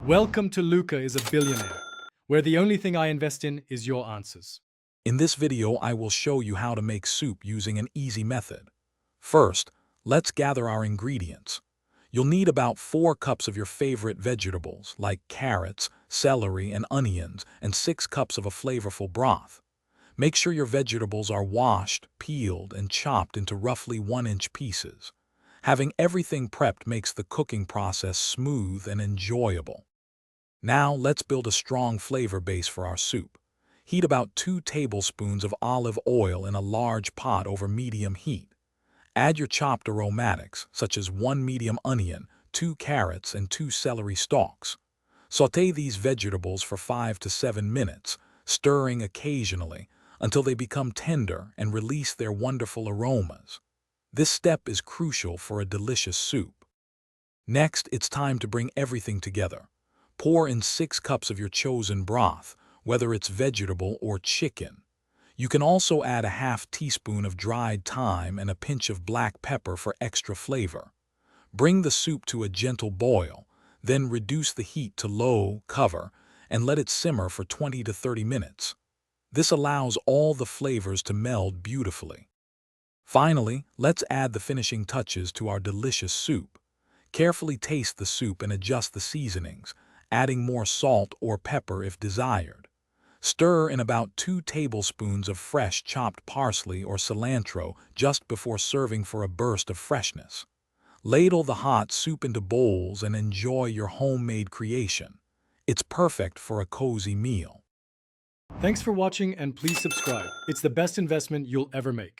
Welcome to Luca is a Billionaire, where the only thing I invest in is your answers. In this video, I will show you how to make soup using an easy method. First, let's gather our ingredients. You'll need about 4 cups of your favorite vegetables, like carrots, celery, and onions, and 6 cups of a flavorful broth. Make sure your vegetables are washed, peeled, and chopped into roughly 1-inch pieces. Having everything prepped makes the cooking process smooth and enjoyable. Now let's build a strong flavor base for our soup. Heat about 2 tablespoons of olive oil in a large pot over medium heat. Add your chopped aromatics, such as 1 medium onion, 2 carrots, and 2 celery stalks. Sauté these vegetables for 5 to 7 minutes, stirring occasionally until they become tender and release their wonderful aromas. This step is crucial for a delicious soup. Next, it's time to bring everything together. Pour in 6 cups of your chosen broth, whether it's vegetable or chicken. You can also add a half teaspoon of dried thyme and a pinch of black pepper for extra flavor. Bring the soup to a gentle boil, then reduce the heat to low, cover, and let it simmer for 20 to 30 minutes. This allows all the flavors to meld beautifully. Finally, let's add the finishing touches to our delicious soup. Carefully taste the soup and adjust the seasonings, adding more salt or pepper if desired. Stir in about 2 tablespoons of fresh chopped parsley or cilantro just before serving for a burst of freshness. Ladle the hot soup into bowls and enjoy your homemade creation. It's perfect for a cozy meal. Thanks for watching and please subscribe. It's the best investment you'll ever make.